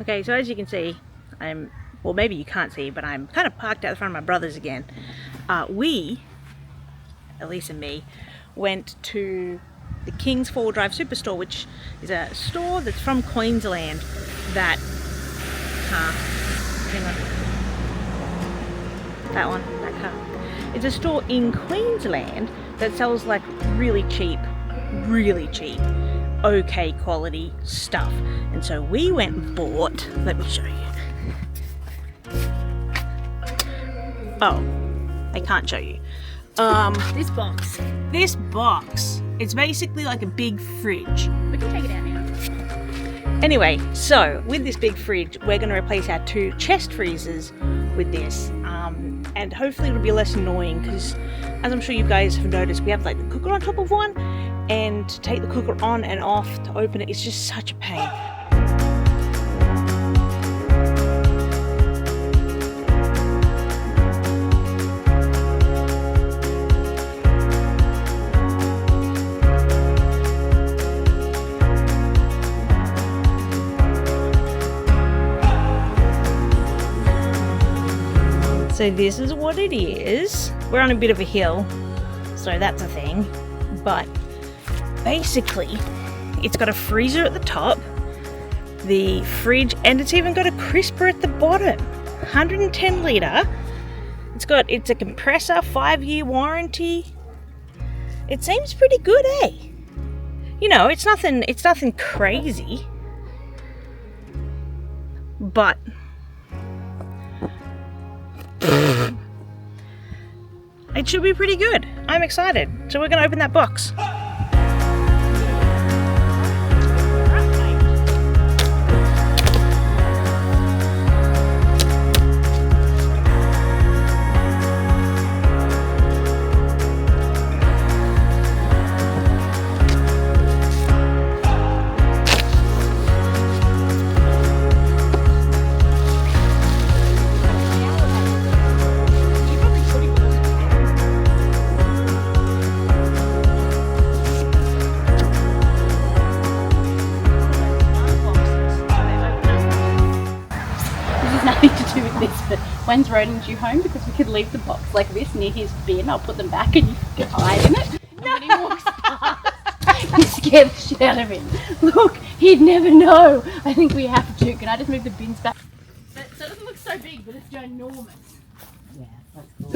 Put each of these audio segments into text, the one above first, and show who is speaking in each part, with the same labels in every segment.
Speaker 1: Okay, so as you can see, well, maybe you can't see, but I'm kind of parked out the front of my brother's again. We, Elise and me, went to the Kings Fall Drive Superstore, which is a store that's from Queensland that, hang on, that one, that car. It's a store in Queensland that sells like really cheap, okay quality stuff. And so we went and bought, let me show you. Oh, I can't show you.
Speaker 2: This box.
Speaker 1: This box, it's basically like a big fridge.
Speaker 2: We can take it out now.
Speaker 1: Anyway, so with this big fridge, we're going to replace our 2 chest freezers with this. And hopefully it'll be less annoying because, as I'm sure you guys have noticed, we have like the cooker on top of one, and to take the cooker on and off to open it, it's just such a pain. So this is what it is. We're on a bit of a hill, so that's a thing. But basically, it's got a freezer at the top, the fridge, and it's even got a crisper at the bottom. 110 litre. It's a compressor, 5-year warranty. It seems pretty good, eh? You know, it's nothing crazy. But it should be pretty good. I'm excited. So we're going to open that box.
Speaker 2: Nothing to do with this, but when's Roden due home? Because we could leave the box like this near his bin. I'll put them back and you can hide in it. No. And when he walks past, you scare the shit out of him. Look, he'd never know. I think we have to. Can I just move the bins back? So it doesn't look so big, but it's ginormous.
Speaker 3: Yeah, that's cool.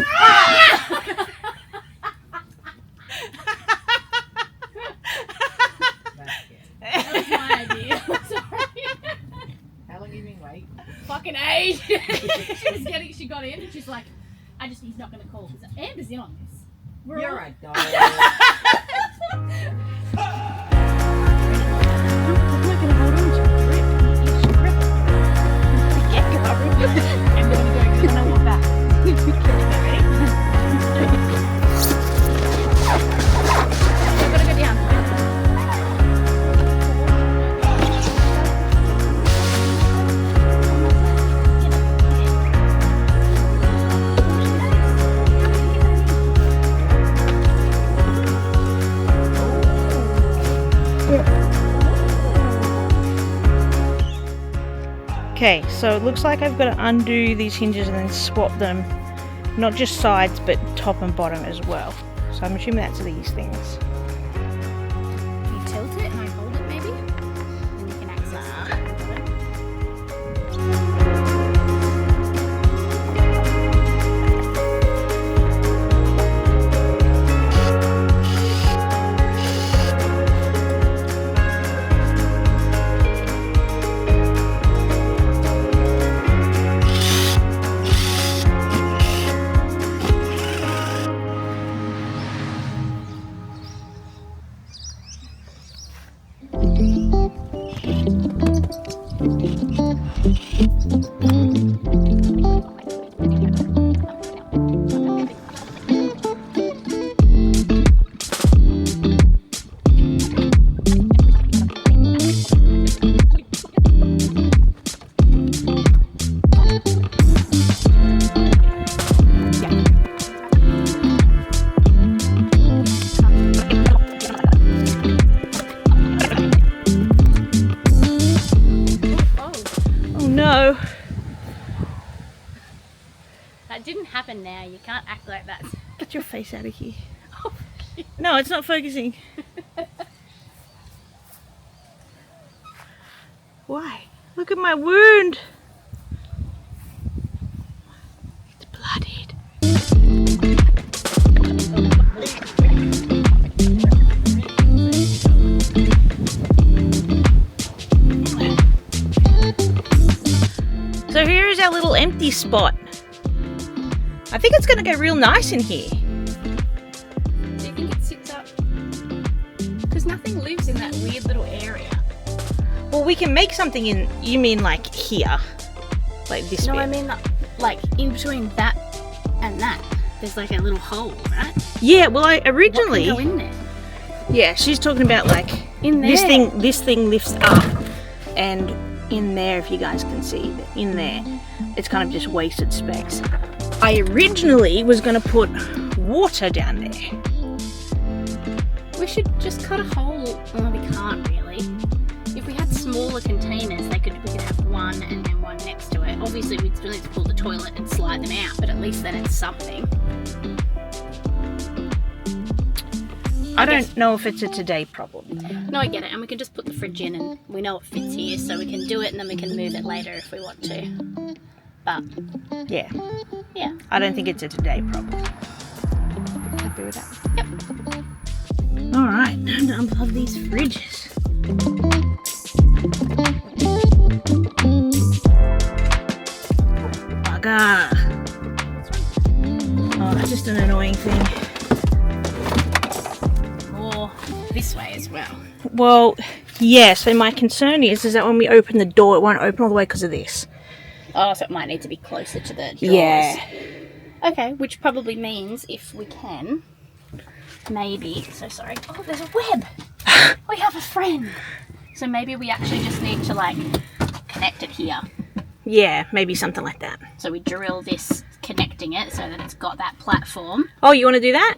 Speaker 2: That was my idea. Sorry.
Speaker 3: How long have you been waiting?
Speaker 2: Fucking age. She got in and she's like, he's not gonna call. Amber's in on this.
Speaker 3: You're a dog.
Speaker 2: I'm not gonna hold on to the grip. You should grip it. Get going. I'm gonna go and I want back. You're kidding me, ready? I've gotta go down.
Speaker 1: Okay, so it looks like I've got to undo these hinges and then swap them, not just sides, but top and bottom as well. So I'm assuming that's these things.
Speaker 2: You tilt it and I hold it maybe? And you can access it.
Speaker 1: no.
Speaker 2: That didn't happen now. You can't act like that.
Speaker 1: Get your face out of here.
Speaker 2: Oh,
Speaker 1: No, it's not focusing. Why? Look at my wound. It's bloodied. So here is our little empty spot. I think it's going to go real nice in here.
Speaker 2: Do you think it sits up? Because nothing lives in that weird little area.
Speaker 1: Well, we can make something in, you mean like here? Like this
Speaker 2: No,
Speaker 1: bit?
Speaker 2: I mean like in between that and that. There's like a little hole, right?
Speaker 1: Yeah, well I
Speaker 2: What
Speaker 1: originally...
Speaker 2: can go in there?
Speaker 1: Yeah, she's talking about like...
Speaker 2: In there.
Speaker 1: This thing lifts up, and in there, if you guys can see, that in there, it's kind of just wasted space. I originally was going to put water down there.
Speaker 2: We should just cut a hole. Well, we can't really. If we had smaller containers, we could have one and then one next to it. Obviously, we'd still need to pull the toilet and slide them out, but at least then it's something.
Speaker 1: I don't know if it's a today problem.
Speaker 2: No, I get it, and we can just put the fridge in, and we know it fits here, so we can do it, and then we can move it later if we want to. But
Speaker 1: Yeah,
Speaker 2: yeah,
Speaker 1: I don't think it's a today problem. Happy with that?
Speaker 2: Yep.
Speaker 1: Alright, time to unplug these fridges. Bugger. Oh, that's just an annoying thing.
Speaker 2: or this way as well.
Speaker 1: Well, yeah, so my concern is that when we open the door, it won't open all the way because of this.
Speaker 2: Oh, so it might need to be closer to the doors.
Speaker 1: Yeah.
Speaker 2: Okay, which probably means if we can, maybe, so sorry. Oh, there's a web. We have a friend. So maybe we actually just need to like connect it here.
Speaker 1: Yeah, maybe something like that.
Speaker 2: So we drill this, connecting it so that it's got that platform.
Speaker 1: Oh, you want to do that?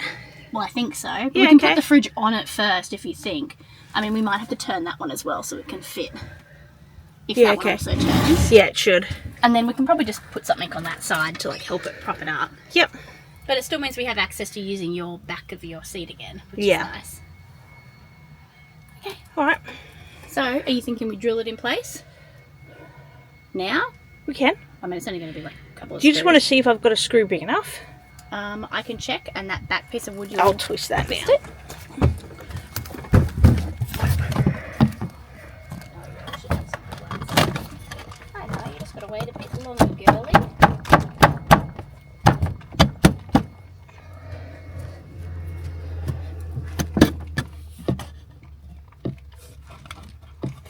Speaker 2: Well, I think so.
Speaker 1: Yeah,
Speaker 2: we can
Speaker 1: okay.
Speaker 2: put the fridge on it first if you think. I mean, we might have to turn that one as well so it can fit. If
Speaker 1: Yeah,
Speaker 2: that
Speaker 1: okay.
Speaker 2: one also turns.
Speaker 1: Yeah, it should.
Speaker 2: And then we can probably just put something on that side to like help it prop it up.
Speaker 1: Yep.
Speaker 2: But it still means we have access to using your back of your seat again, which
Speaker 1: Yeah.
Speaker 2: is nice. Okay.
Speaker 1: Alright,
Speaker 2: So, are you thinking we drill it in place? Now?
Speaker 1: we can.
Speaker 2: I mean, it's only going to be like a couple of
Speaker 1: Do you just
Speaker 2: screws.
Speaker 1: want to see if I've got a screw big enough?
Speaker 2: I can check, and that back piece of wood you
Speaker 1: I'll
Speaker 2: want
Speaker 1: twist that now.
Speaker 2: it? I know, you just got to wait a bit longer, girlie.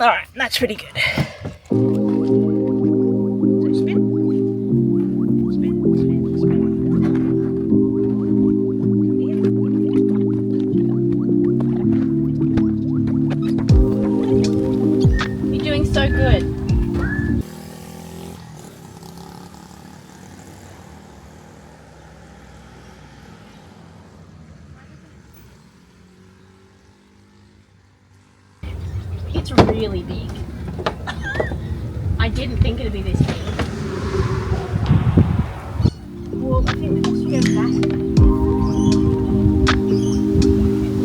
Speaker 1: Alright, that's pretty good. So spin. Spin, spin, spin.
Speaker 2: You're doing so good. It's really big. I didn't think it'd be this big.
Speaker 1: Well, I think we must go back.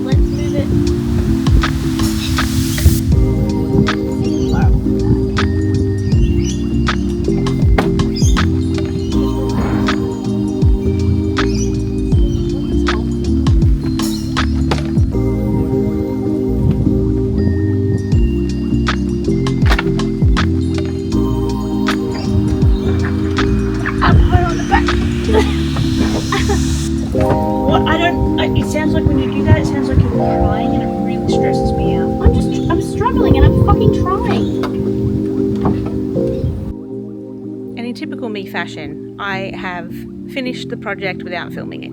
Speaker 2: Let's move it.
Speaker 1: What? It sounds like when you do that, it sounds like you're crying and it really stresses me out.
Speaker 2: I'm struggling and I'm fucking trying.
Speaker 1: And in typical me fashion, I have finished the project without filming it.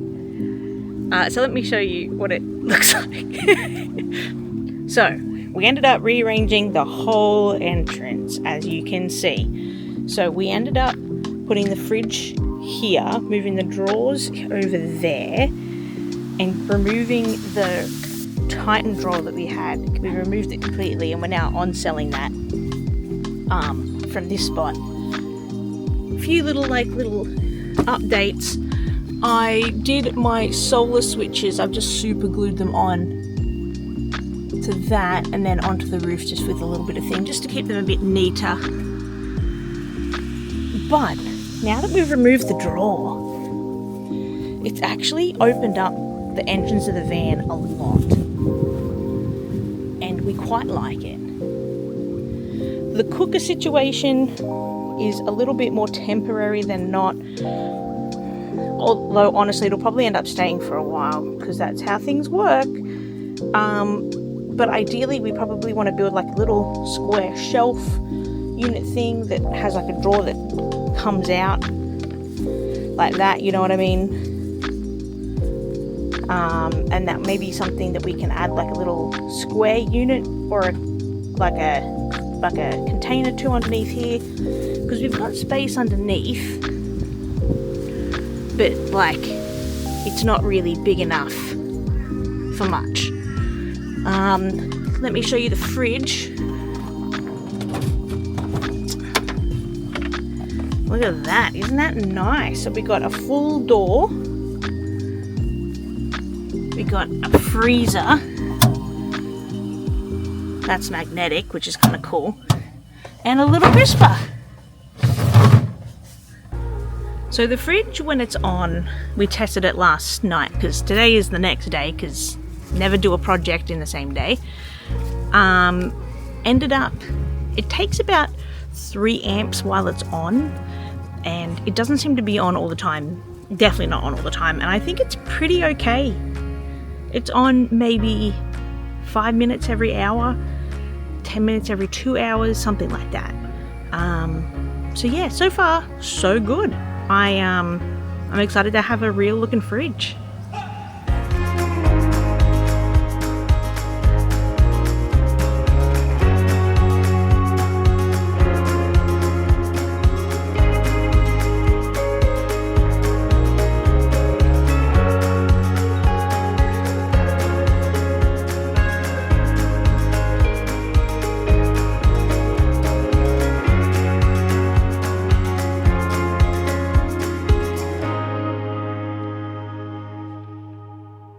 Speaker 1: So let me show you what it looks like. So, we ended up rearranging the whole entrance, as you can see. So we ended up putting the fridge here, moving the drawers over there, and removing the Titan drawer that we had. We removed it completely and we're now on selling that from this spot. few little updates. I did my solar switches. I've just super glued them on to that and then onto the roof just with a little bit of thing just to keep them a bit neater. But now that we've removed the drawer, it's actually opened up the entrance of the van a lot, and we quite like it. The cooker situation is a little bit more temporary than not, although honestly it'll probably end up staying for a while because that's how things work. But ideally we probably want to build like a little square shelf unit thing that has like a drawer that comes out like that, you know what I mean? And that may be something that we can add like a little square unit or like a container to underneath here, because we've got space underneath, but like it's not really big enough for much. Let me show you the fridge. Look at that, isn't that nice? So we got a full door, we got a freezer that's magnetic, which is kind of cool, and a little crisper. So the fridge, when it's on, we tested it last night because today is the next day, because never do a project in the same day. Ended up, it takes about 3 amps while it's on, and it doesn't seem to be on all the time. Definitely not on all the time, and I think it's pretty okay. It's on maybe 5 minutes every hour, 10 minutes every 2 hours, something like that. So yeah, so far so good. I'm excited to have a real looking fridge.